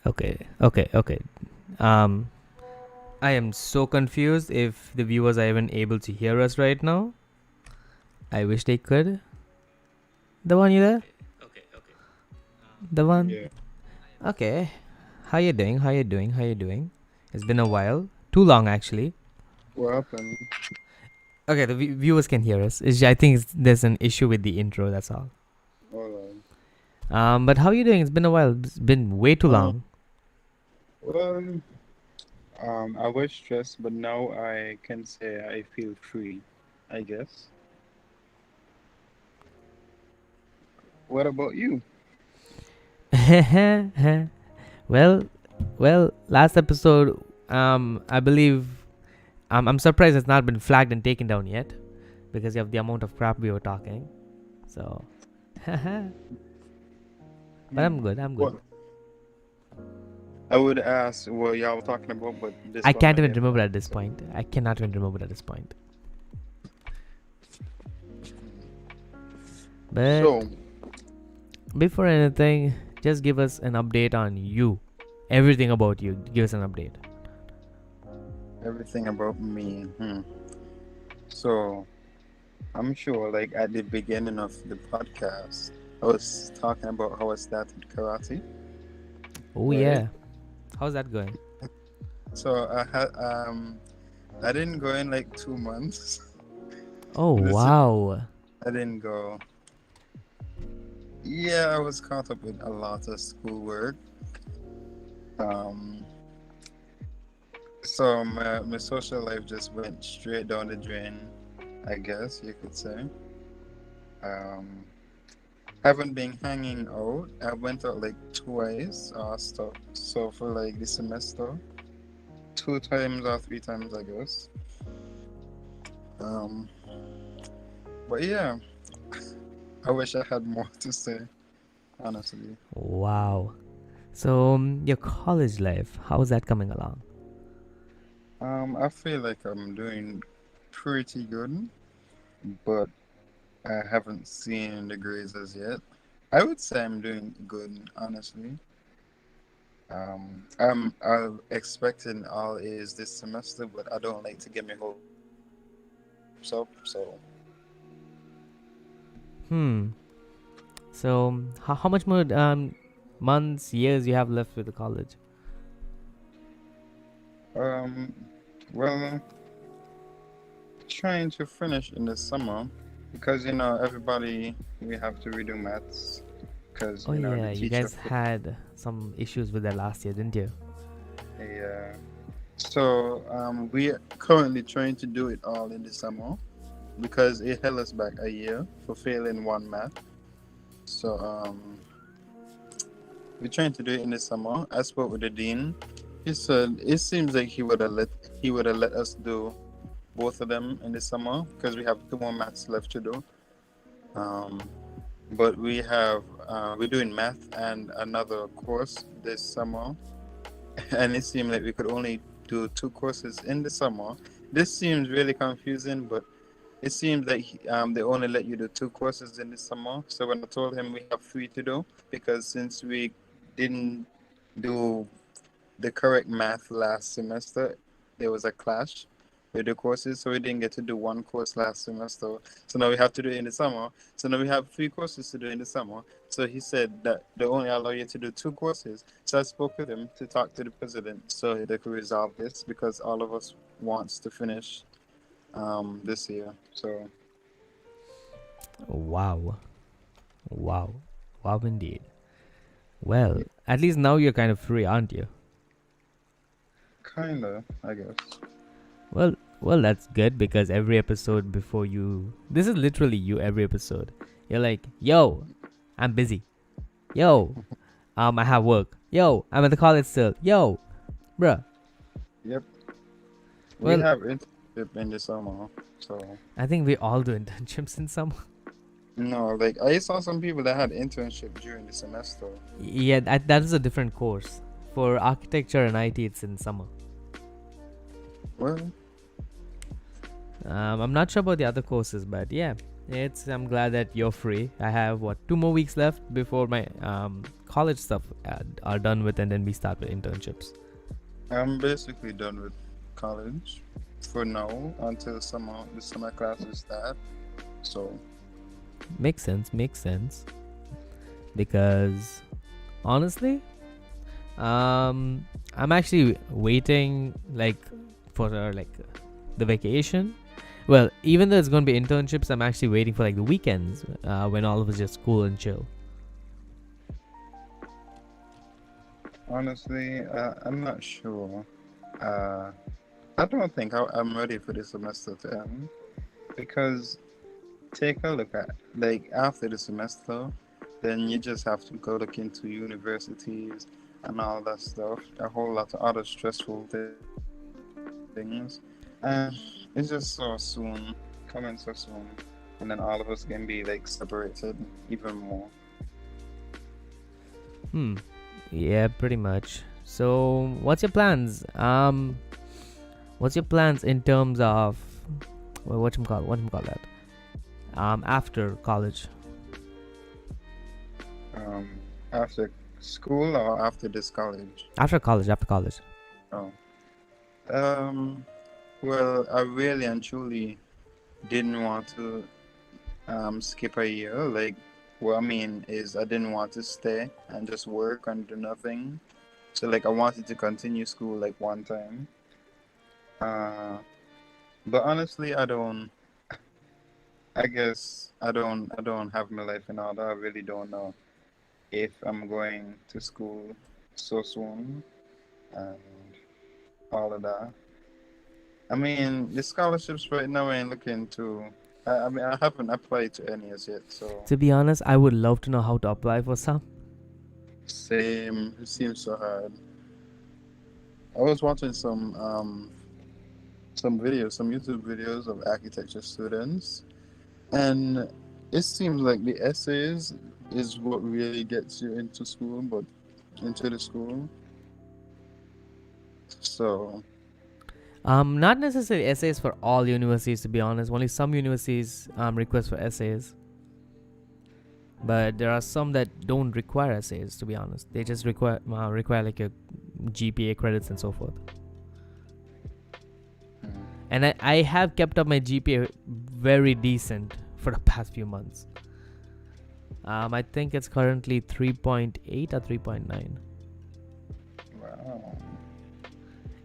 Okay. Um, I am so confused if the viewers are even able to hear us right now. I wish they could. The one you there? The one? Yeah. Okay. How you doing? How you doing? How you doing? It's been a while. Too long, actually. What happened? Okay, the viewers can hear us. I think there's an issue with the intro. That's all. Hold But how you doing? It's been a while. It's been way too on. long. Well, I was stressed, but now I can say I feel free, I guess. What about you? well, last episode. I believe. I'm surprised it's not been flagged and taken down yet, because of the amount of crap we were talking. So, but I'm good. I'm good. What? I would ask what y'all were talking about, but this I one can't I even didn't remember know. at this point. I cannot even remember at this point. But So, before anything, just give us an update on you. Everything about you. Give us an update. everything about me. So, I'm sure, like at the beginning of the podcast, I was talking about how I started karate, Oh right? yeah. How's that going? So I didn't go in like 2 months. Oh This is, wow. I didn't go. Yeah, I was caught up with a lot of schoolwork. Um, so my social life just went straight down the drain, I guess you could say. Um, haven't been hanging out. I went out like twice. So for like the semester, 2 times or 3 times, I guess. Um, but yeah, I wish I had more to say, honestly. Wow. So your college life, how's that coming along? I feel like I'm doing pretty good, but I haven't seen the grades as yet. I would say I'm doing good, honestly. I'm expecting all A's this semester, but I don't like to get my hopes up. So Hmm. So how much more months, years you have left with the college? um, well, trying to finish in the summer because everybody we have to redo maths because Oh the yeah, you teacher. guys had some issues with that last year, didn't you? Yeah. So we are currently trying to do it all in the summer because it held us back a year for failing one math. So we're trying to do it in the summer. I spoke with the dean. He said it seems like he would have let us do both of them in the summer because we have 2 more maths left to do. Um, but we're doing math and another course this summer, and it seemed like we could only do 2 courses in the summer. This seems really confusing, but it seems like they only let you do 2 courses in the summer. So when I told him we have 3 to do, because since we didn't do the correct math last semester, there was a clash with the courses, so we didn't get to do 1 course last semester. So now we have to do it in the summer. So now we have 3 courses to do in the summer. So he said that they only allow you to do 2 courses. So I spoke with him to talk to the president so they could resolve this because all of us wants to finish this year. So Wow. Wow. Wow indeed. Well, at least now you're kind of free, aren't you? kinda, I guess. Well, that's good because every episode before you, this is literally you. Every episode, you're like, "Yo, I'm busy. Yo, I have work. Yo, I'm at the college still. Yo, bruh." Yep. We Well, have internship in the summer, so I think we all do internships in some. no, like I saw some people that had internship during the semester. Yeah, that is a different course. For architecture and IT, it's in summer. Well, I'm not sure about the other courses, but yeah. I'm glad that you're free. I have 2 more weeks left before my college stuff are done with, and then we start with internships. I'm basically done with college for now until the summer classes start. So Makes sense. Because honestly, I'm actually waiting for the vacation. Well, even though it's gonna be internships, I'm actually waiting for the weekends when all of us just cool and chill. honestly, I'm not sure. Uh, I don't think I'm ready for the semester to end because take a look at after the semester, then you just have to go look into universities and all that stuff. A whole lot of other stressful things, and it's just so soon, coming so soon, and then all of us can be separated even more. Yeah, pretty much. So, what's your plans? What's your plans in terms of what you call that? After college. After school or after this college? After college. Oh. Well, I really and truly didn't want to skip a year. What I mean is I didn't want to stay and just work and do nothing. So I wanted to continue school one time. But honestly, I don't. I guess I don't have my life in order. I really don't know if I'm going to school so soon and all of that. I mean, the scholarships right now ain't looking too. I mean, I haven't applied to any as yet, so To be honest, I would love to know how to apply for some. same. It seems so hard. I was watching some videos, some YouTube videos of architecture students, and it seems like the essays is what really gets you into school, but into the school. So Not necessarily essays for all universities, to be honest. Only some universities request for essays, but there are some that don't require essays. To be honest, they just require your GPA credits and so forth. And I have kept up my GPA very decent for the past few months. I think it's currently 3.8 or 3.9. wow.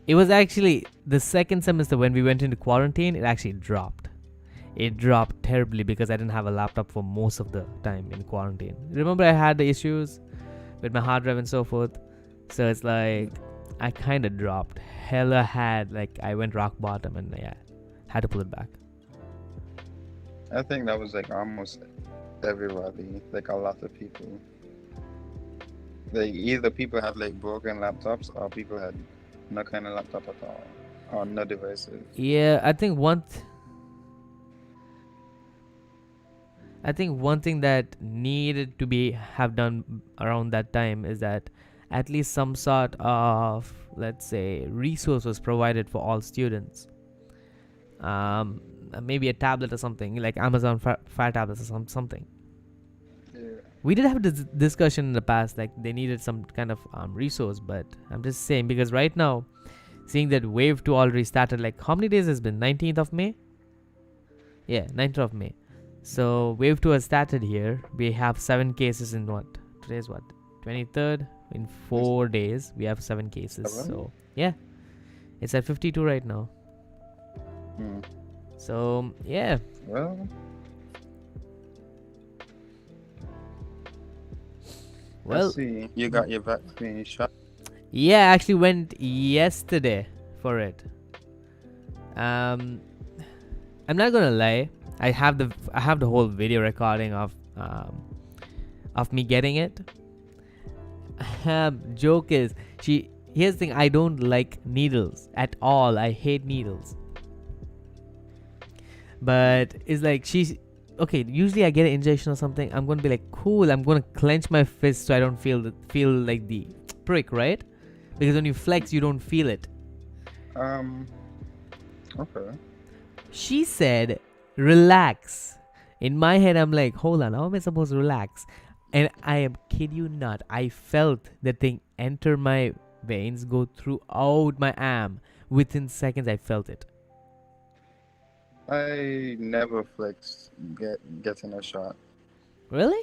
It was actually the second semester when we went into quarantine, it actually dropped. It dropped terribly because I didn't have a laptop for most of the time in quarantine. Remember, I had the issues with my hard drive and so forth. So it's I kind of dropped. I went rock bottom and had to pull it back. I think that was almost everybody, a lot of people. Either people had broken laptops or people had no kind of laptop at all or no devices. Yeah, I think one thing that needed to have done around that time is that at least some sort of, let's say, resource was provided for all students. Maybe a tablet or something like Amazon Fire tablets or something. Yeah. We did have this discussion in the past, they needed some kind of resource, but I'm just saying, because right now, seeing that wave 2 already started, how many days has been? 19th of May? Yeah, 19th of May. So wave 2 has started here. We have 7 cases in today's 23rd. In 4 days, we have 7 cases. 7? So yeah, it's at 52 right now. So yeah. Well, let's see. You got your vaccine shot? Yeah, I actually went yesterday for it. I'm not gonna lie. I have the whole video recording of me getting it. Joke is, here's the thing, I don't like needles at all. I hate needles. But it's okay, usually I get an injection or something, I'm gonna be cool, I'm gonna clench my fist so I don't feel the prick, right? Because when you flex, you don't feel it. Okay. She said, relax. In my head, I'm like, hold on, how am I supposed to relax? And I am kid you not, I felt the thing enter my veins, go throughout my arm. Within seconds, I felt it. I never flexed getting a shot. Really?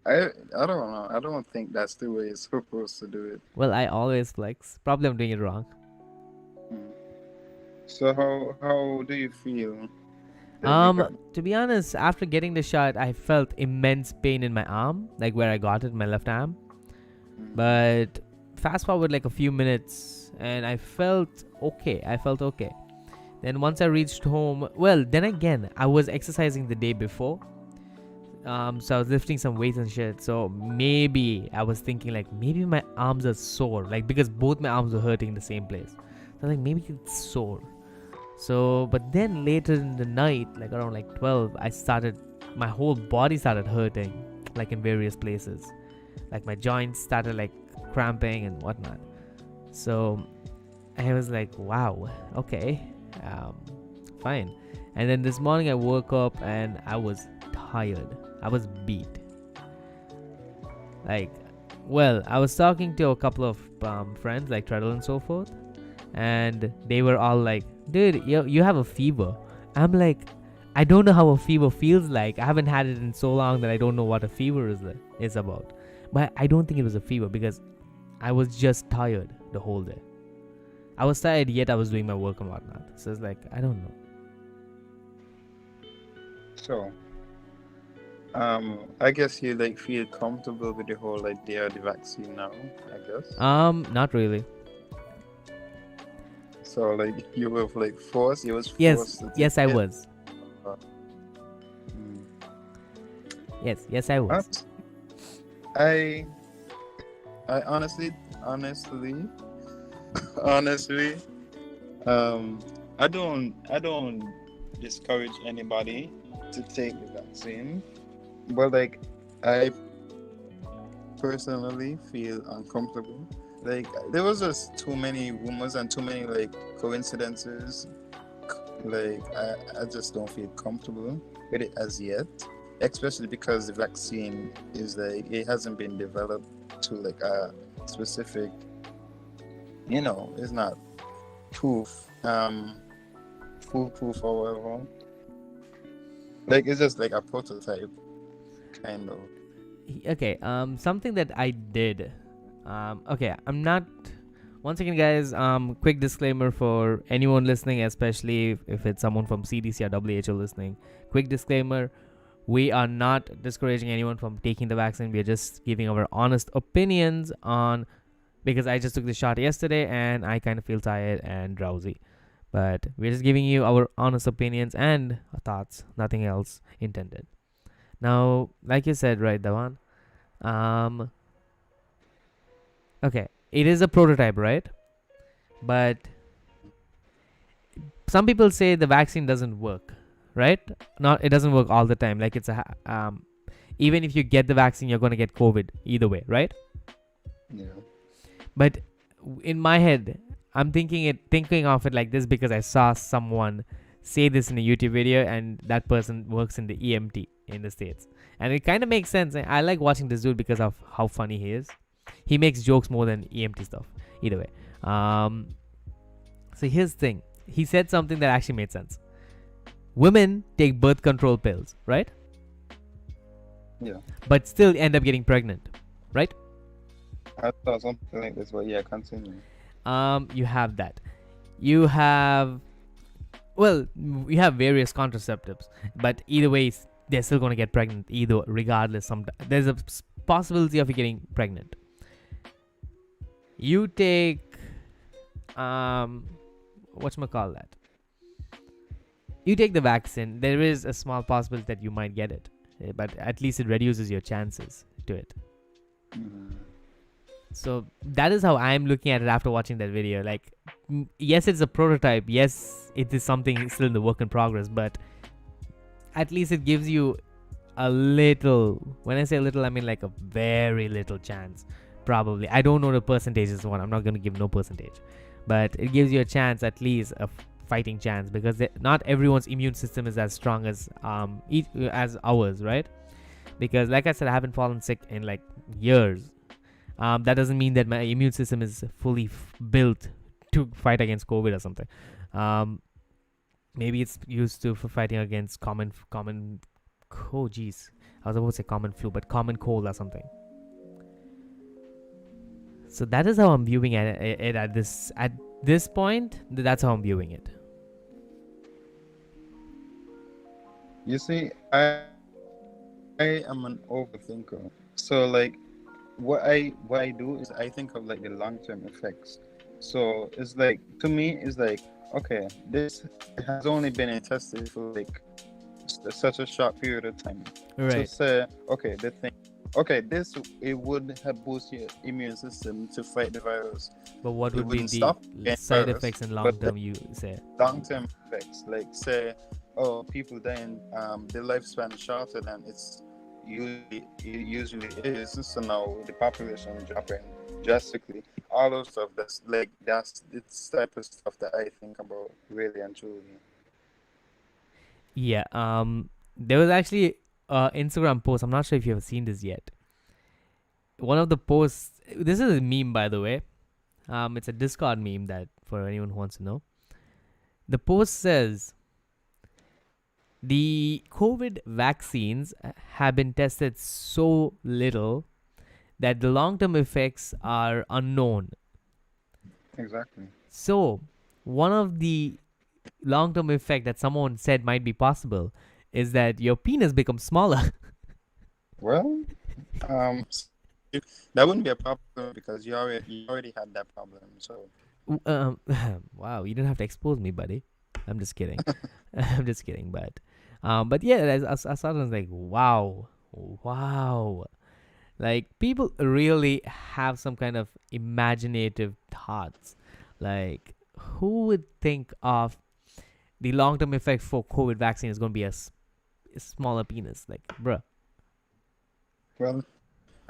I don't know. I don't think that's the way it's supposed to do it. Well, I always flex. Probably I'm doing it wrong. So how do you feel? that you got- To be honest, after getting the shot, I felt immense pain in my arm, like where I got it, my left arm. But fast forward like a few minutes, and I felt okay. Then once I reached home, well, then again, I was exercising the day before. So I was lifting some weights and shit. So maybe I was thinking like maybe my arms are sore, like because both my arms were hurting in the same place. So like maybe it's sore. So, but then later in the night, like around like 12, my whole body started hurting, like in various places. Like my joints started like cramping and whatnot. So I was like, wow, okay, fine. And then this morning I woke up and I was tired. I was beat. Like, well, I was talking to a couple of friends, like Treadle and so forth, and they were all like, dude, you have a fever. I'm like, I don't know how a fever feels like. I haven't had it in so long that I don't know what a fever is about. But I don't think it was a fever because I was just tired the whole day. I was tired, yet I was doing my work and whatnot. So it's like, I don't know. So, I guess you like feel comfortable with the whole idea of the vaccine now, I guess. Not really. So like you were like forced. You was forced. Yes, I take it. was. Mm. Yes, I was. I honestly, I don't discourage anybody to take the vaccine, but like I personally feel uncomfortable. Like there was just too many rumors and too many like coincidences. Like I just don't feel comfortable with it as yet, especially because the vaccine is like it hasn't been developed to like a specific, it's not foolproof or whatever. Like it's just like a prototype kind of. Okay, something that I did. Okay, I'm not. Once again, guys, quick disclaimer for anyone listening, especially if it's someone from CDC or WHO listening. Quick disclaimer: we are not discouraging anyone from taking the vaccine. We are just giving our honest opinions on, because I just took the shot yesterday and I kind of feel tired and drowsy. But we're just giving you our honest opinions and thoughts, nothing else intended. Now, like you said, right, Dawan? Okay, it is a prototype, right? But some people say the vaccine doesn't work, right? It doesn't work all the time. Like it's even if you get the vaccine, you're gonna get COVID either way, right? Yeah. But in my head, I'm thinking of it like this because I saw someone say this in a YouTube video, and that person works in the EMT in the States, and it kind of makes sense. I like watching this dude because of how funny he is. He makes jokes more than EMT stuff. Either way. So here's the thing. He said something that actually made sense. Women take birth control pills, right? Yeah. But still end up getting pregnant, right? I thought something like this, but yeah, continue. You have that. You have various contraceptives, but either way, they're still gonna get pregnant. Regardless, there's a possibility of you getting pregnant. You take whatchamacallit. You take the vaccine, there is a small possibility that you might get it, but at least it reduces your chances to it. Mm-hmm. So that is how I'm looking at it after watching that video. Like, yes, it's a prototype. Yes, it is something still in the work in progress, but at least it gives you a little. When I say little, I mean like a very little chance. Probably. I don't know the percentages one. I'm not going to give no percentage. But it gives you a chance, at least a fighting chance, because not everyone's immune system is as strong as as ours, right? Because like I said, I haven't fallen sick in like years. That doesn't mean that my immune system is fully built to fight against COVID or something. Maybe it's used to for fighting against common. Oh, geez, I was about to say common flu, but common cold or something. So that is how I'm viewing it at this point. That's how I'm viewing it. You see, I am an overthinker. So like, what I do is I think of like the long-term effects. So it's like, to me, it's like, okay, this has only been tested for like such a short period of time. Right. So say, okay, this it would have boosted your immune system to fight the virus. But what It would be wouldn't the stop side virus, effects in long but term, you say? long-term effects, like say, oh, people dying, their lifespan is shorter than it usually is. So now the population dropping drastically. All those stuff. That's it's type of stuff that I think about really and truly. Yeah. There was actually a Instagram post. I'm not sure if you have seen this yet. One of the posts. This is a meme, by the way. It's a Discord meme that for anyone who wants to know. The post says the COVID vaccines have been tested so little that the long-term effects are unknown. Exactly. So, one of the long-term effect that someone said might be possible is that your penis becomes smaller. Well, that wouldn't be a problem because you already had that problem. So Wow, you didn't have to expose me, buddy. I'm just kidding. I'm just kidding, but yeah, I saw it and I was like, wow. Like, people really have some kind of imaginative thoughts. Like, who would think of the long-term effect for COVID vaccine is going to be a smaller penis? Like, bruh. well,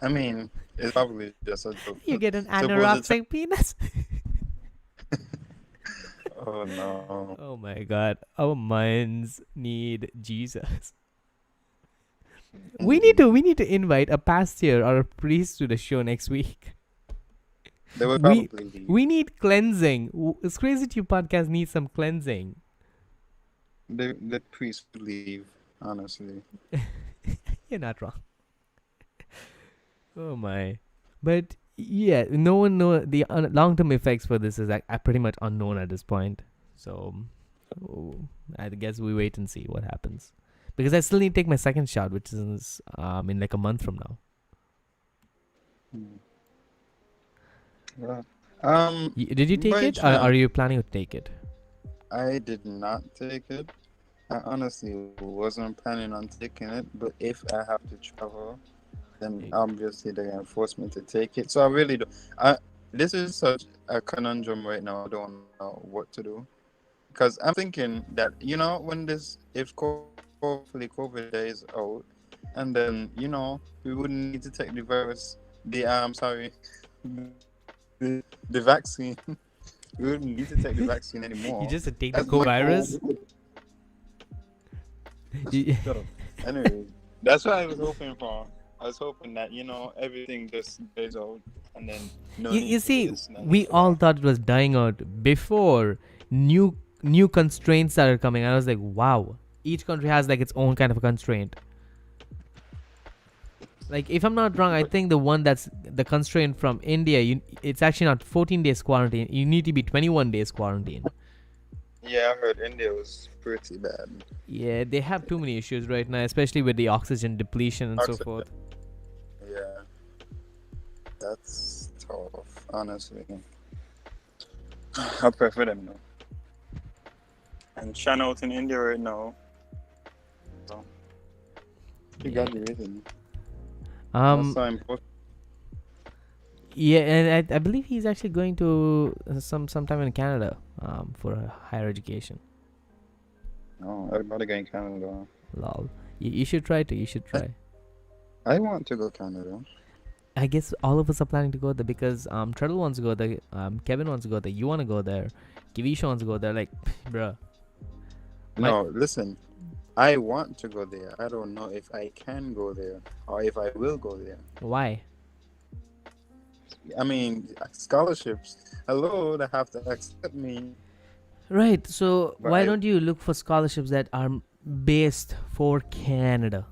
I mean, it's probably just a joke. You get an Suppose anorexic penis? Oh no. Oh my god. Our minds need Jesus. We need to invite a pastor or a priest to the show next week. They would probably leave. We need cleansing. ScrazyTube Podcast needs some cleansing. The priest would leave, honestly. You're not wrong. Oh my. But yeah, no one knows the long-term effects for this is pretty much unknown at this point. So I guess we wait and see what happens. Because I still need to take my second shot, which is in like a month from now. Well, did you take by it, or chance- are you planning to take it? I did not take it. I honestly wasn't planning on taking it, but if I have to travel, then obviously they're gonna force me to take it. So I really don't. This is such a conundrum right now. I don't know what to do, because I'm thinking that if hopefully COVID is out, and then we wouldn't need to take the vaccine. We wouldn't need to take the vaccine anymore. You just take the virus. Shut up. Anyway, that's what I was hoping for. I was hoping that everything just goes out, and then you see, we all thought it was dying out before new constraints started coming. I was like, wow, each country has like its own kind of a constraint. Like, if I'm not wrong, I think the one that's the constraint from India, it's actually not 14 days quarantine. You need to be 21 days quarantine. Yeah, I heard India was pretty bad. Yeah, they have too many issues right now, especially with the oxygen depletion and so forth. Yeah, that's tough, honestly. I prefer them now. And China out in India right now. So, you got the reason. Yeah, and I believe he's actually going to sometime in Canada for higher education. Oh, everybody going to Canada. Lol. You should try to. You should try. I want to go Canada. I guess all of us are planning to go there because Treadle wants to go there, Kevin wants to go there, you want to go there, Kivisha wants to go there. Like, bruh. No, listen. I want to go there. I don't know if I can go there or if I will go there. Why? I mean, scholarships. Hello, they have to accept me. Right. So But why don't you look for scholarships that are based for Canada?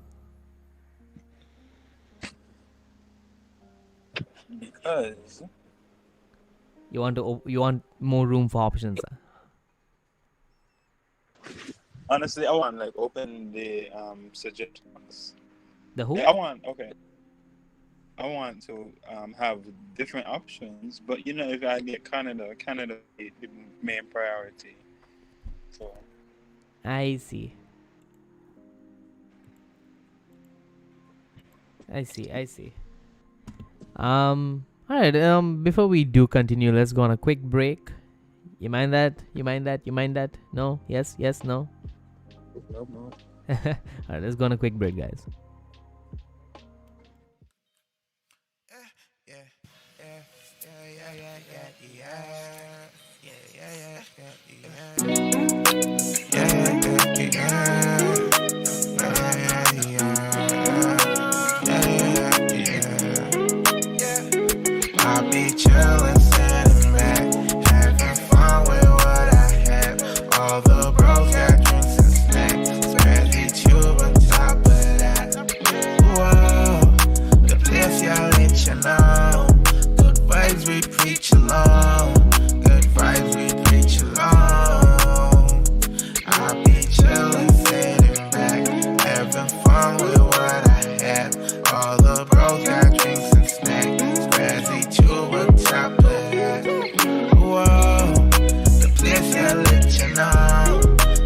Because You want more room for options. honestly, I want like open the suggestions. The who? I want to have different options, but if I get Canada is the main priority. So I see. All right. Before we do continue, let's go on a quick break. You mind that? No? Yes? No? no. All right, let's go on a quick break, guys. I be chillin', sitting back, having fun with what I have. All the bros got drinks and snacks, ScrazyTube on top of that. Whoa, the place y'all let you know. Good vibes we preach along. Good vibes we preach along. I be chillin', sitting back, having fun with what I have. All the bros got drinks and snacks. ScrazyTube on top of that. Whoa, the place I let you know.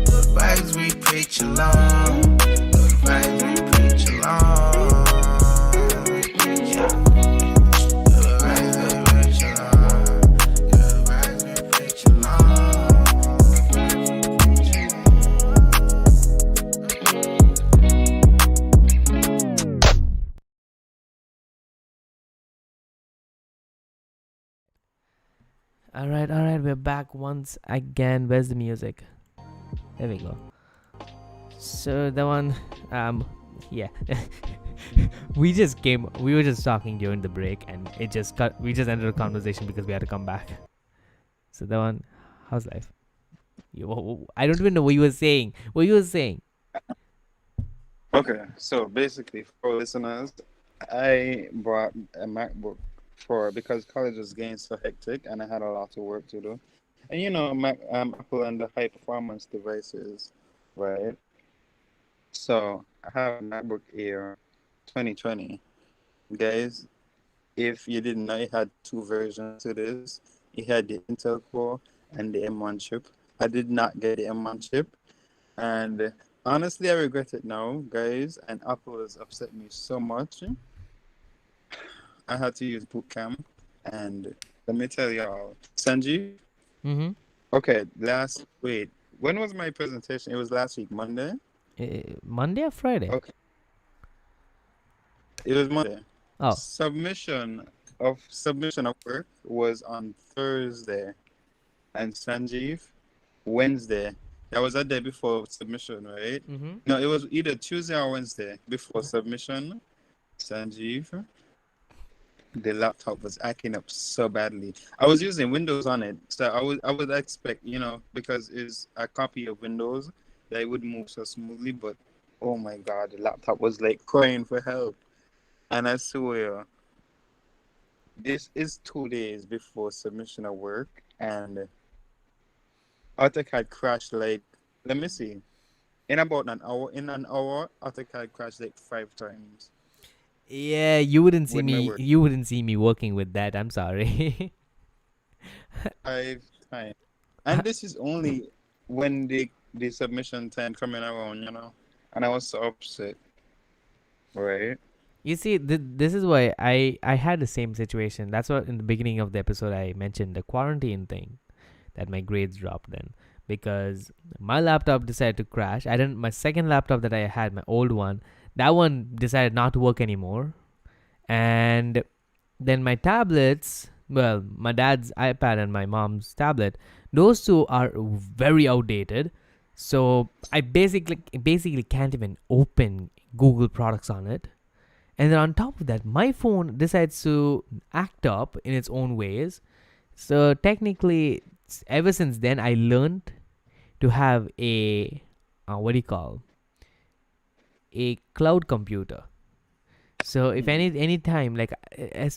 Good vibes we preach along. Good vibes we preach along. Yeah. Good vibes we preach along. Good vibes we preach along. Good vibes we preach All right, we're back once again. Where's the music? There we go. So the one, yeah. we were just talking during the break and it just cut. We just ended a conversation because we had to come back. So the one, how's life? I don't even know what you were saying. Okay, so basically, for listeners, I bought a MacBook because college was getting so hectic and I had a lot of work to do. And Apple and the high performance devices, right? So I have a MacBook Air 2020. Guys, if you didn't know, it had two versions to this. It had the Intel Core and the M1 chip. I did not get the M1 chip. And honestly, I regret it now, guys. And Apple has upset me so much. I had to use boot camp. And let me tell y'all, Sanjeev. Mm-hmm. Okay, when was my presentation? It was last week, Monday? Monday or Friday? Okay. It was Monday. Oh. Submission of work was on Thursday. And Sanjeev, Wednesday. That was a day before submission, right? Mm-hmm. No, it was either Tuesday or Wednesday before submission. Sanjeev, the laptop was acting up so badly. I was using Windows on it, so I would expect, because it's a copy of Windows, that it would move so smoothly. But oh my God, the laptop was like crying for help. And I swear, this is 2 days before submission of work, and AutoCAD crashed like, let me see, in about an hour. AutoCAD crashed like 5 times. Yeah, you wouldn't see With my me. work. You wouldn't see me working with that. I'm sorry. 5 times. And this is only when the submission time coming around, and I was so upset. Right? You see, this is why I had the same situation. That's what in the beginning of the episode I mentioned the quarantine thing, that my grades dropped then because my laptop decided to crash. My second laptop that I had, my old one, that one decided not to work anymore, and Then my tablets, well, my dad's iPad and my mom's tablet, those two are very outdated. So I basically can't even open Google products on it. And then on top of that, my phone decides to act up in its own ways. So technically, ever since then, I learned to have a what do you call a cloud computer. So if any time, like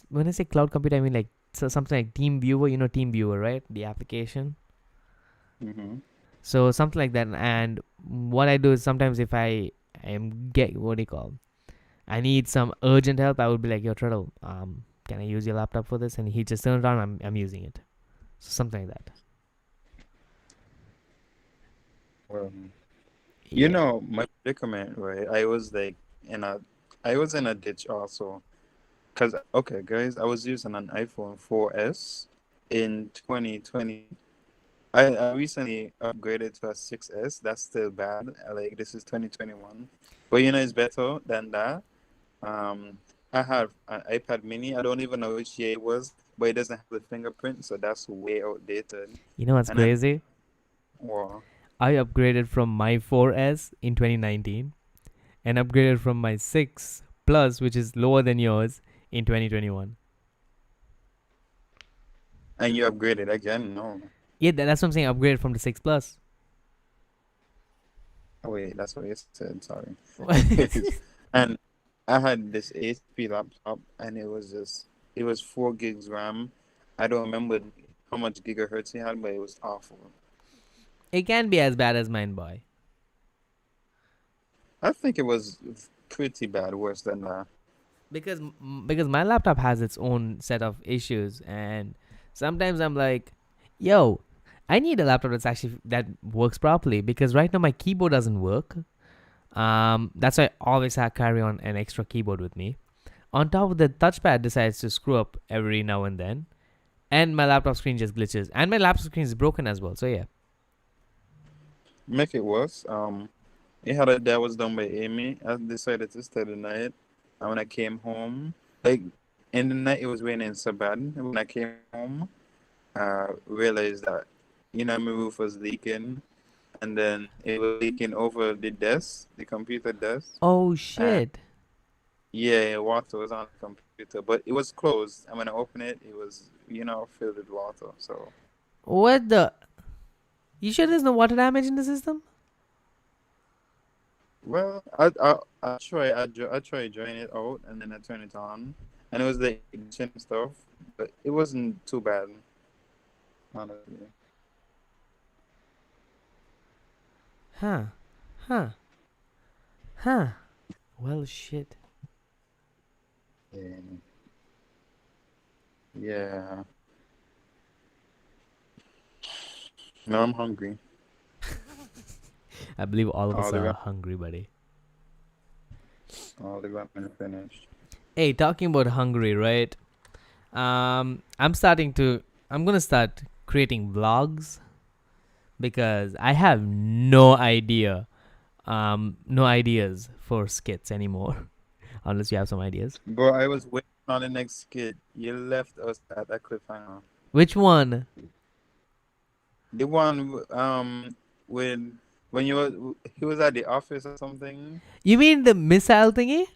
when I say cloud computer, I mean like something like TeamViewer. You know TeamViewer, right? The application. Mm-hmm. So something like that. And what I do is sometimes if I am what do you call I need some urgent help, I would be like, yo, Turtle, can I use your laptop for this? And he just turns it on, I'm using it. So something like that. Well, Yeah. you know, my predicament, right? I was in a ditch also. Cause okay, guys, I was using an iPhone 4S in 2020. I recently upgraded to a 6S. That's still bad. Like this is 2021, but you know it's better than that. I have an iPad Mini. I don't even know which year it was, but it doesn't have the fingerprint, so that's way outdated. You know what's And then, crazy? well, I upgraded from my 4S in 2019 and upgraded from my 6 Plus, which is lower than yours, in 2021. and you upgraded again? No. Yeah, that's what I'm saying. Upgraded from the 6 Plus. Oh, wait, that's what you said. Sorry. And I had this HP laptop, and it was 4 gigs RAM. I don't remember how much gigahertz it had, but it was awful. It can be as bad as mine, boy. I think it was pretty bad, worse than that. Because my laptop has its own set of issues, and sometimes I'm like, yo, I need a laptop that works properly, because right now my keyboard doesn't work. That's why I always have carry on an extra keyboard with me. On top of the touchpad decides to screw up every now and then, and my laptop screen just glitches, and my laptop screen is broken as well. So yeah. Make it worse. It had a that was done by Amy. I decided to stay the night, and when I came home, like in the night, it was raining so bad. And when I came home, realized that my roof was leaking, and then it was leaking over the desk, the computer desk. Oh And shit. yeah, water was on the computer, but it was closed. And when I opened it, it was filled with water. So What the? You sure there's no water damage in the system? well, I try drawing it out, and then I turn it on, and it was the ignition stuff, but it wasn't too bad, honestly. Huh. Huh. Huh. Well, shit. Yeah. Yeah. Now I'm hungry. I believe all of us All the are ra- hungry, buddy. all the ramen finished. Hey, talking about hungry, right? I'm gonna start creating vlogs because I have no ideas for skits anymore. Unless you have some ideas. But I was waiting on the next skit. You left us at a cliffhanger. Which one? The one when he was at the office or something. You mean the missile thingy?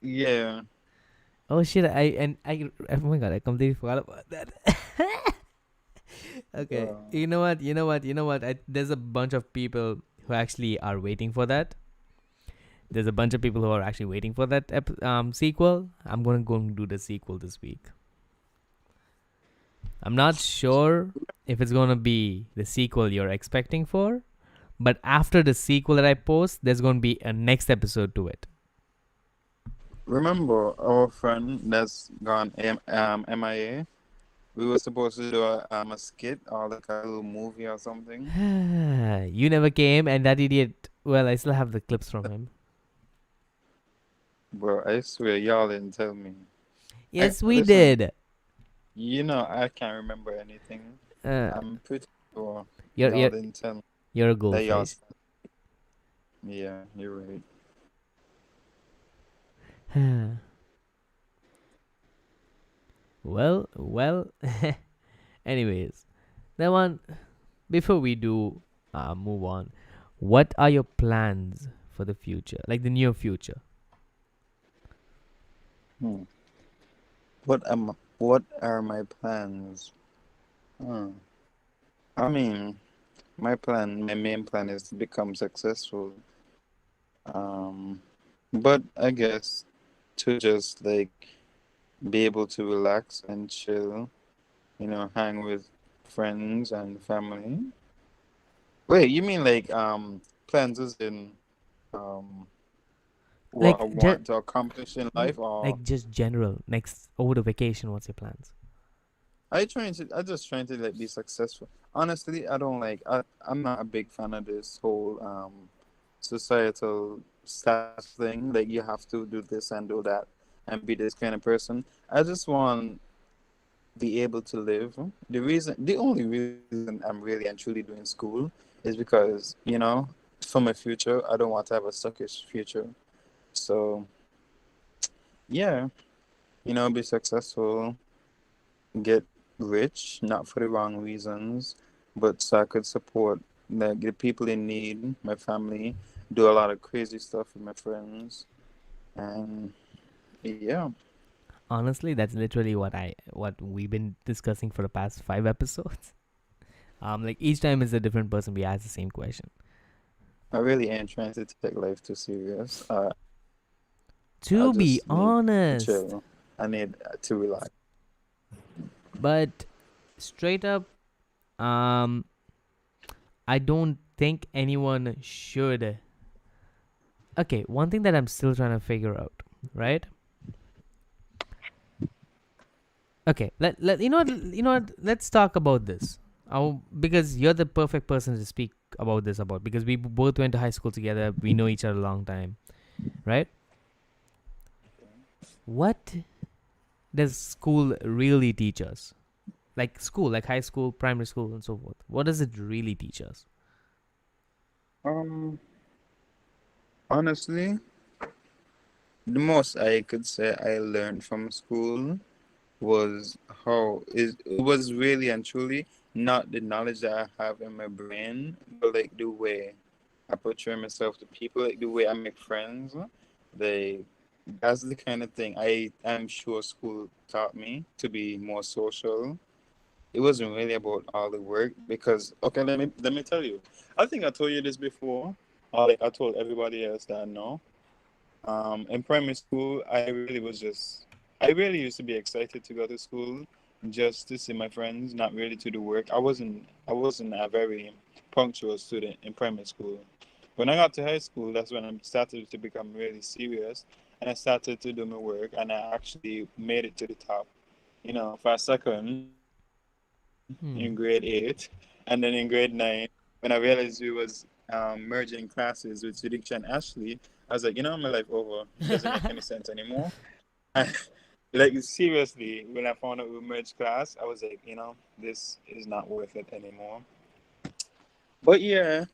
Yeah. Oh shit! Oh my god! I completely forgot about that. Okay. Uh, You know what? There's a bunch of people who actually are waiting for that. There's a bunch of people who are actually waiting for that sequel. I'm gonna go and do the sequel this week. I'm not sure if it's gonna be the sequel you're expecting for, but after the sequel that I post, there's gonna be a next episode to it. Remember our friend that's gone MIA? We were supposed to do a skit or like a little movie or something. You never came, and that idiot. Well, I still have the clips from him. Bro, I swear y'all didn't tell me. Yes, we Listen, did. I can't remember anything. I'm pretty sure You're y'all you're didn't tell me you're a that y'all. goldface. Yeah, you're right. Well. Anyways, that one. Before we do move on, what are your plans for the future, like the near future? Hmm. What are my plans? Hmm. I mean, my main plan is to become successful. Um, but I guess to just like be able to relax and chill, hang with friends and family. Wait, you mean like plans as in um what I Like just want to accomplish in life, or like just general. Next over the vacation, what's your plans? I just trying to like be successful. Honestly, I don't like I'm not a big fan of this whole societal status thing. Like you have to do this and do that and be this kind of person. I just want be able to live. The only reason I'm really and truly doing school is because, for my future, I don't want to have a suckish future. So, yeah, be successful, get rich, not for the wrong reasons, but so I could support like the people in need, my family, do a lot of crazy stuff with my friends, and yeah. Honestly, that's literally what we've been discussing for the past 5 episodes. Like each time is a different person. We ask the same question. I really ain't trying to take life too serious. I To be just need to honest, chill. I need to relax. but straight up, um, I don't think anyone should. Okay, one thing that I'm still trying to figure out, right? Okay, let you know what. Let's talk about this. Because you're the perfect person to speak about this about because we both went to high school together. We know each other a long time, right? What does school really teach us? Like school, like high school, primary school, and so forth. What does it really teach us? Um, Honestly, the most I could say I learned from school was it was really and truly not the knowledge that I have in my brain, but like the way I portray myself to people, like the way I make friends. They That's the kind of thing I'm sure school taught me to be more social. It wasn't really about all the work because okay, let me tell you. I think I told you this before, or like I told everybody else that I know. In primary school, I really used to be excited to go to school just to see my friends, not really to do work. I wasn't a very punctual student in primary school. When I got to high school, that's when I started to become really serious, and I started to do my work, and I actually made it to the top. For a second in grade 8, Hmm. and then in grade 9, when I realized we was merging classes with Sidiksha and Ashley, I was like, my life over. It doesn't make any sense anymore. Like seriously, when I found out we merged class, I was like, this is not worth it anymore. But yeah,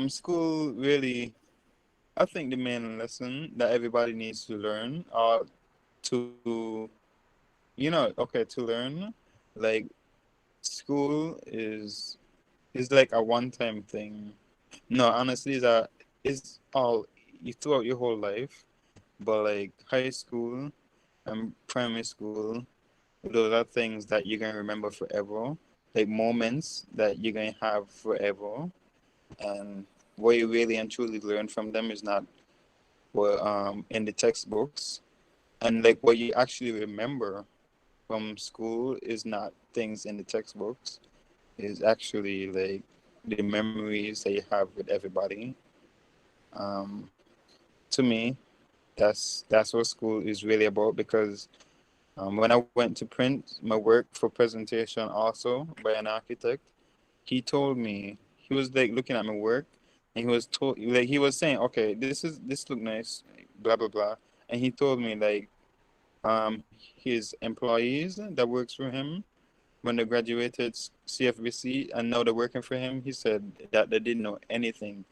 school really, I think the main lesson that everybody needs to learn, or to, okay, to learn, like school is like a one-time thing. No, honestly, is all you throughout your whole life. But like high school and primary school, those are things that you're gonna remember forever. Like moments that you're gonna have forever. And what you really and truly learn from them is not what in the textbooks. And like what you actually remember from school is not things in the textbooks. Is actually like the memories that you have with everybody. Um, to me, that's what school is really about because when I went to print my work for presentation also by an architect, he told me he was like looking at my work and he was saying, okay, this look nice, blah blah blah, and he told me like his employees that works for him when they graduated CFBC and now they're working for him, he said that they didn't know anything.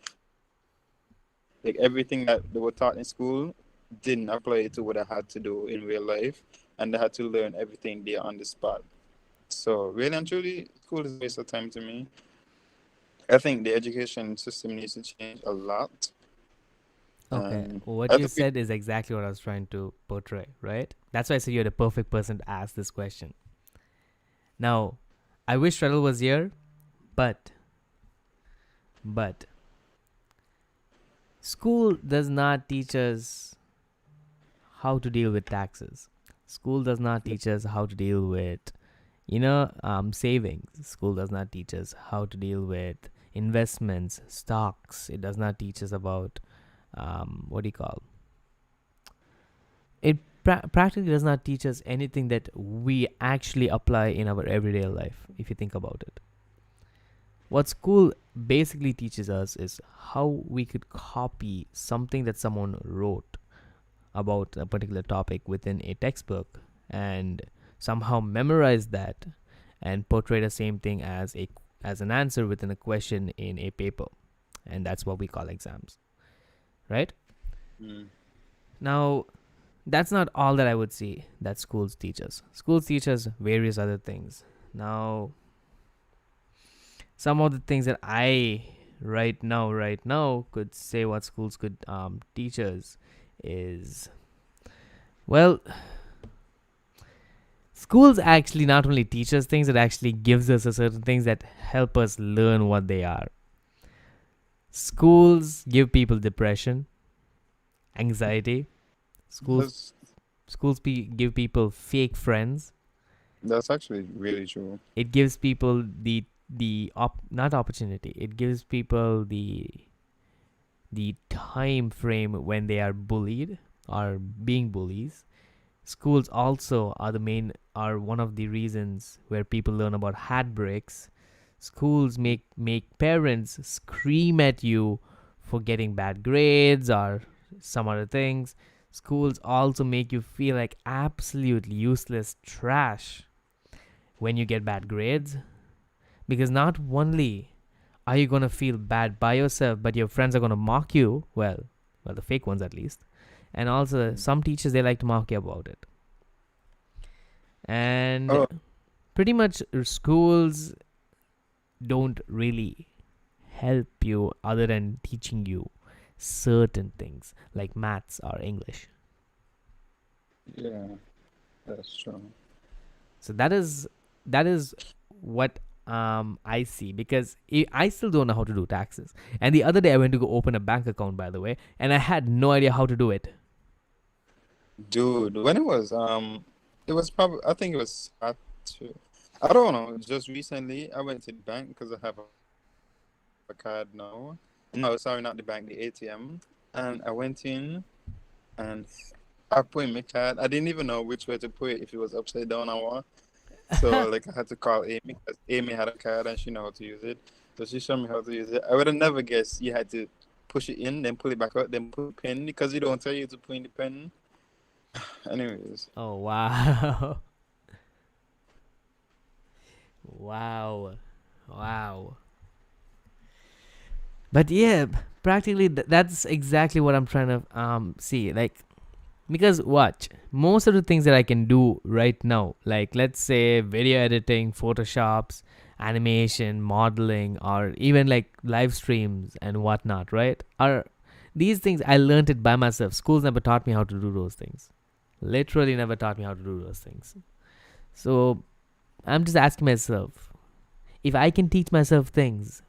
Like everything that they were taught in school didn't apply to what I had to do in real life. and they had to learn everything there on the spot. So really and truly, school is a waste of time to me. I think the education system needs to change a lot. Okay, And what I you think said is exactly what I was trying to portray, right? That's why I said you're the perfect person to ask this question. Now, I wish Treadle was here, but school does not teach us how to deal with taxes. School does not teach us how to deal with, savings. School does not teach us how to deal with investments, stocks. It does not teach us about, it practically does not teach us anything that we actually apply in our everyday life, if you think about it. What school basically teaches us is how we could copy something that someone wrote about a particular topic within a textbook and somehow memorize that and portray the same thing as an answer within a question in a paper. And that's what we call exams, right? Now, that's not all that I would see that schools teach us. Schools teach us various other things. Now, some of the things that I right now could say what schools could teach us is, well, schools actually not only teach us things, it actually gives us a certain things that help us learn what they are. Schools give people depression, anxiety. Schools give people fake friends. that's actually really true. It gives people not opportunity. It gives people the time frame when they are bullied or being bullies. Schools also are one of the reasons where people learn about heartbreaks. Schools make parents scream at you for getting bad grades or some other things. Schools also make you feel like absolute useless trash when you get bad grades. Because not only are you going to feel bad by yourself, but your friends are going to mock you. Well, the fake ones at least. And also, some teachers, they like to mock you about it. And pretty much schools don't really help you other than teaching you certain things like maths or English. Yeah, that's true. So that is what I see, because I still don't know how to do taxes. And the other day I went to go open a bank account, by the way, and I had no idea how to do it. Dude, when it was probably, I think it was, I don't know, just recently I went to the bank because I have a card now. No, sorry, not the bank, the ATM. And I went in and I put in my card. I didn't even know which way to put it, if it was upside down or what. So like I had to call Amy because Amy had a card and she know how to use it. So she showed me how to use it. I would have never guessed you had to push it in, then pull it back out, then put a pin, because you don't tell you to put in the pin. Anyways. Oh, wow. Wow. But yeah, practically that's exactly what I'm trying to see. Like, because watch, most of the things that I can do right now, like let's say video editing, photoshops, animation, modeling, or even like live streams and whatnot, right? Are these things I learned it by myself. Schools never taught me how to do those things. Literally never taught me how to do those things. So I'm just asking myself, if I can teach myself things,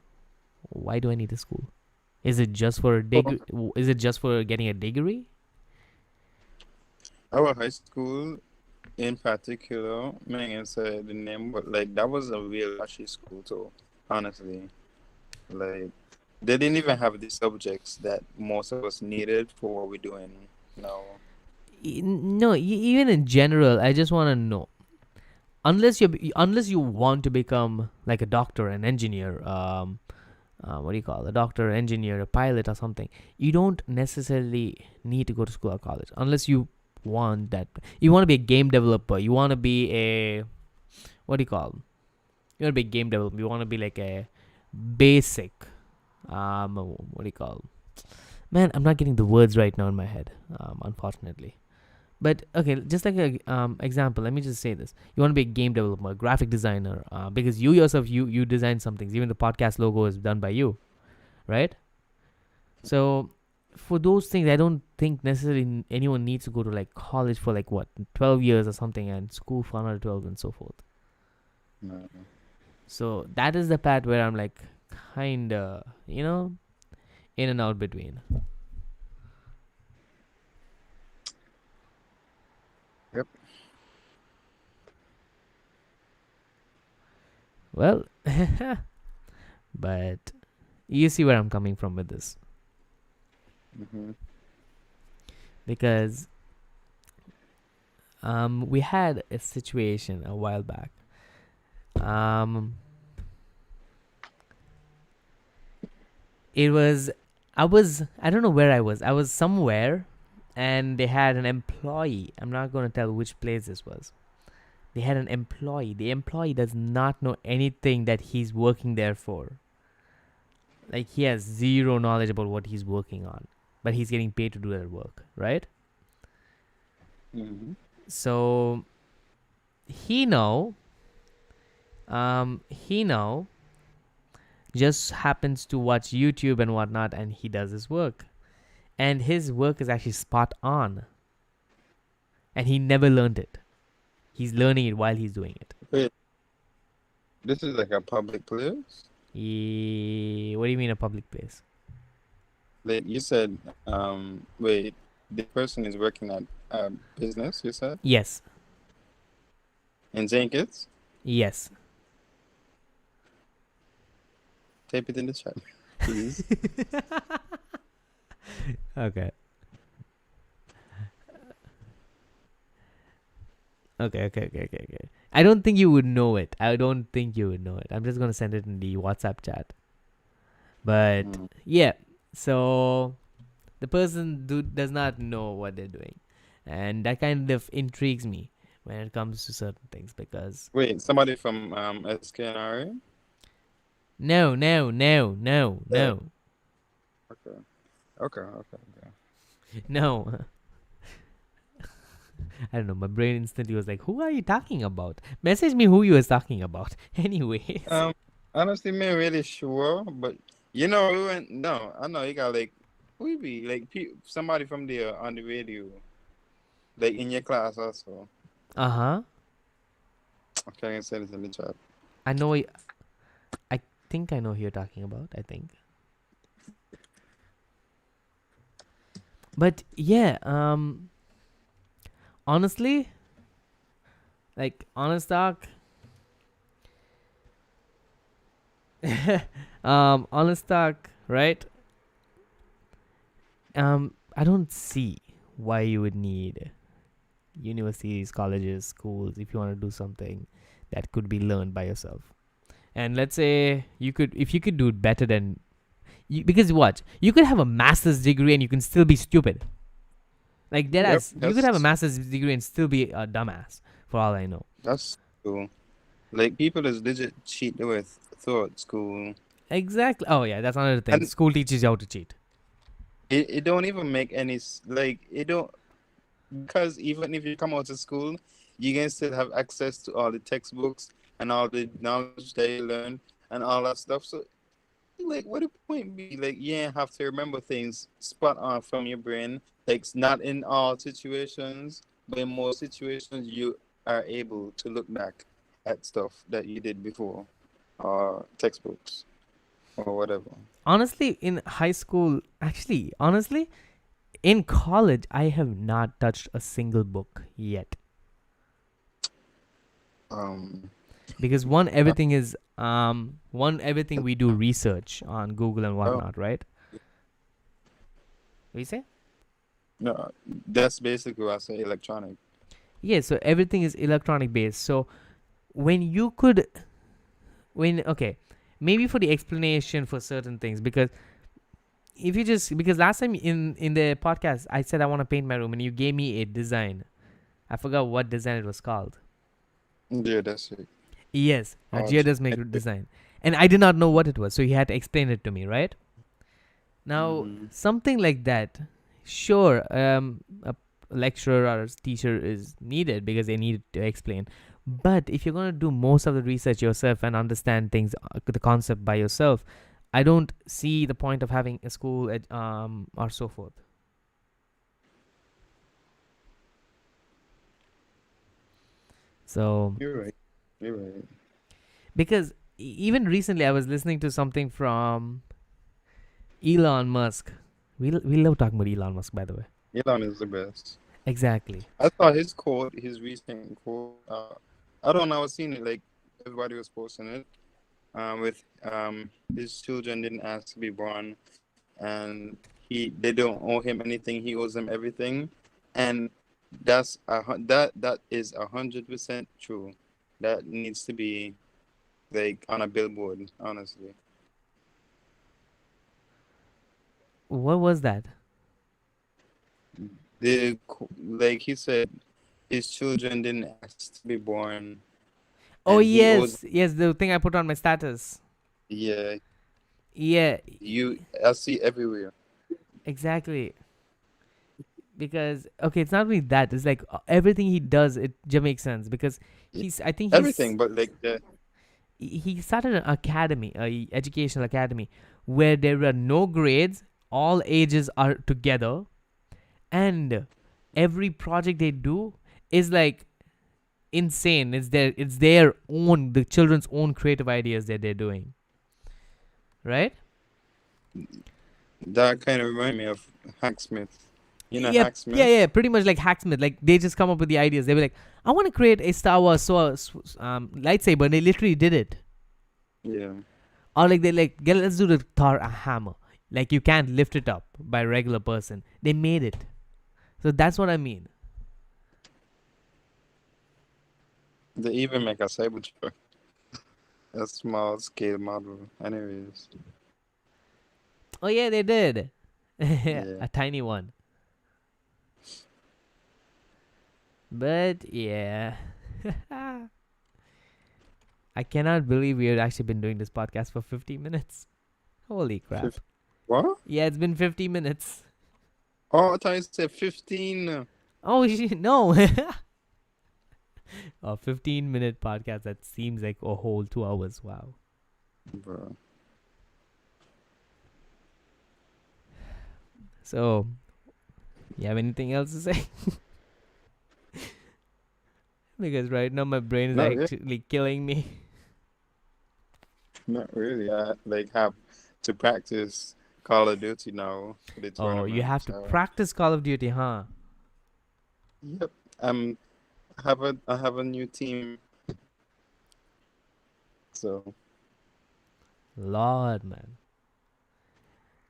why do I need a school? Is it just for a degree? Is it just for getting a degree? Our high school in particular, Megan said the name, but like that was a real trashy school too, honestly. Like they didn't even have the subjects that most of us needed for what we're doing now. No, even in general, I just want to know. Unless you want to become like a doctor, an engineer, a doctor, engineer, a pilot, or something, you don't necessarily need to go to school or college. Unless you want that, you want to be a game developer, you want to be a you want to be a game developer, you want to be like a basic man, I'm not getting the words right now in my head, unfortunately. But okay, just like a example, let me just say this: you want to be a game developer, graphic designer, because you yourself you design some things. Even the podcast logo is done by you, right? So for those things, I don't think necessarily anyone needs to go to like college for like what 12 years or something, and school for another 12 and so forth. No. So that is the part where I'm like kinda, in and out between. Yep. Well, but you see where I'm coming from with this, Mm-hmm. because we had a situation a while back. It was I don't know where I was somewhere, and they had an employee. I'm not going to tell which place this was. They had an employee. The employee does not know anything that he's working there for. Like, he has zero knowledge about what he's working on, but he's getting paid to do that work, right? Mm-hmm. So he now just happens to watch YouTube and whatnot, and he does his work, and his work is actually spot on, and he never learned it. He's learning it while he's doing it. Wait, this is like a public place? What do you mean a public place? Like you said, wait, the person is working at a business, you said? Yes. In Jenkins? Yes. Type it in the chat, please. Okay. Okay. I don't think you would know it. I'm just gonna send it in the WhatsApp chat. But yeah, so the person does not know what they're doing, and that kind of intrigues me when it comes to certain things, because Wait, somebody from SKNRA? no. Okay. No. I don't know. My brain instantly was like, "Who are you talking about? Message me who you was talking about." Anyways. Honestly, man, really sure, but we went. No, I know you got like, we be like somebody from there on the radio, like in your class also. Okay, I can send it in the chat. I know. I think I know who you're talking about. I think. But yeah, honestly, like, honest talk, right? I don't see why you would need universities, colleges, schools if you want to do something that could be learned by yourself. And let's say if you could do it better than you, because what, you could have a master's degree and you can still be stupid. Like you could have a master's degree and still be a dumbass, for all I know. That's cool. Like, people is legit cheat with thought school. Exactly. Oh yeah, that's another thing. And school teaches you how to cheat. it don't even make any it don't, because even if you come out of school, you can still have access to all the textbooks and all the knowledge that you learn and all that stuff. So, like, what the point be? Like, you have to remember things spot on from your brain. Like, not in all situations, but in most situations, you are able to look back at stuff that you did before, or textbooks, or whatever. Honestly, in high school, in college, I have not touched a single book yet. Because everything we do research on Google and whatnot, right? What do you say? No, that's basically what I say, electronic. Yeah, so everything is electronic based. So maybe for the explanation for certain things, because because last time in the podcast I said I want to paint my room and you gave me a design. I forgot what design it was called. Yeah, that's it. Yes, Gia does make a design, and I did not know what it was, so he had to explain it to me, right? Now, something like that, sure. lecturer or a teacher is needed because they need to explain. But if you're going to do most of the research yourself and understand things, the concept by yourself, I don't see the point of having a school or so forth. So You're right. You're right. because even recently I was listening to something from Elon Musk. We love talking about Elon Musk, by the way. Elon is the best. Exactly. I saw his quote, his recent quote. I don't know. I was seeing it like everybody was posting it. With his children didn't ask to be born, and they don't owe him anything. He owes them everything, and that is 100% true. That needs to be like on a billboard, honestly. What was that? Like he said, his children didn't ask to be born. Oh and he owes- yes, the thing I put on my status. yeah, Yeah, I see everywhere. exactly. Because okay, it's not really that. It's like everything he does, it just makes sense. Because I think Everything, but like he started an academy, a educational academy, where there were no grades, all ages are together, and every project they do is like insane. It's their own, the children's own creative ideas that they're doing, right? that kind of remind me of Hacksmith. You know yeah, Hacksmith? yeah, pretty much like Hacksmith. Like they just come up with the ideas. They were like, I want to create a Star Wars lightsaber, and they literally did it. Yeah. Or like they like, let's do the Thor hammer. Like you can't lift it up by a regular person. They made it. So that's what I mean. They even make a Cybertruck. A small scale model. Anyways. Oh yeah, they did. Yeah. A tiny one. But yeah. I cannot believe we have actually been doing this podcast for 50 minutes. Holy crap. What? Yeah, it's been 50 minutes. Oh, I thought you said 15. Oh shit, no. A 15-minute podcast that seems like a whole 2 hours. Wow. Bro. So, you have anything else to say? Because right now my brain is Not really. actually killing me. Not really. I have to practice Call of Duty now. For the Oh, you tournament, have to so- practice Call of Duty, huh? Yep. I have a new team. So Lord, man.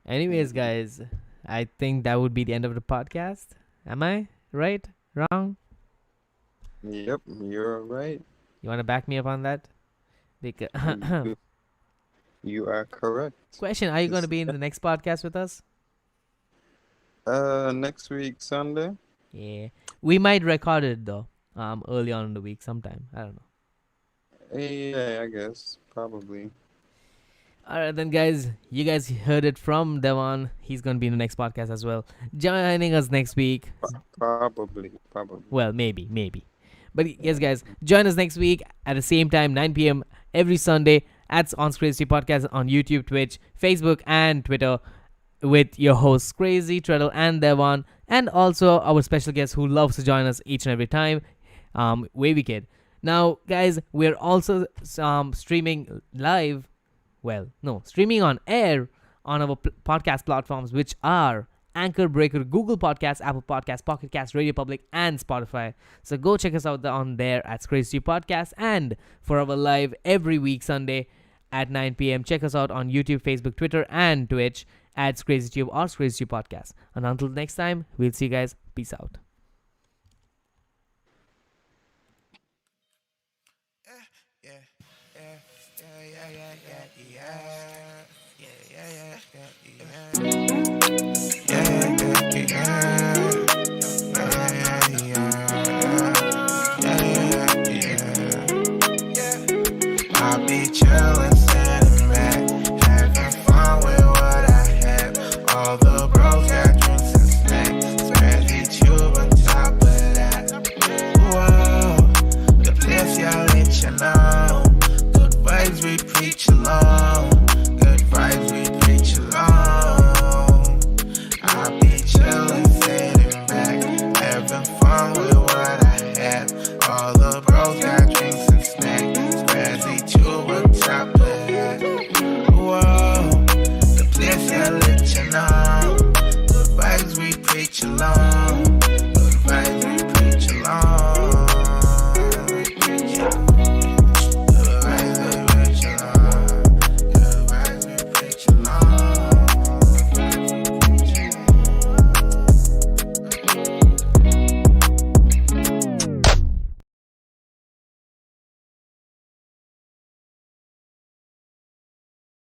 Anyways, guys, I think that would be the end of the podcast. Am I right? Wrong? yep, you're right. You want to back me up on that? Because You are correct. question: are you going to be in the next podcast with us? Next week Sunday. Yeah, we might record it though. Early on in the week, sometime. I don't know. Yeah, I guess probably. All right, then, guys. You guys heard it from Devon. He's going to be in the next podcast as well. Joining us next week. Probably. Well, maybe. But yes, guys, join us next week at the same time, 9 p.m. every Sunday at ScrazyTube Podcast on YouTube, Twitch, Facebook, and Twitter with your hosts, Crazy, Treadle, and Devon, and also our special guest who loves to join us each and every time, Wavy Kid. Now, guys, we're also streaming live. Well, no, streaming on air on our podcast platforms, which are Anchor, Breaker, Google Podcasts, Apple Podcasts, Pocket Casts, Radio Public, and Spotify. So go check us out on there at ScrazyTube Podcast. And for our live every week Sunday at 9 p.m., check us out on YouTube, Facebook, Twitter, and Twitch at ScrazyTube or ScrazyTube Podcast. And until next time, we'll see you guys. Peace out. I'll be chillin', sitting back, having fun with what I have. All the bros got drinks and snacks. ScrazyTube world. The place I let you know. The vibes we preach alone.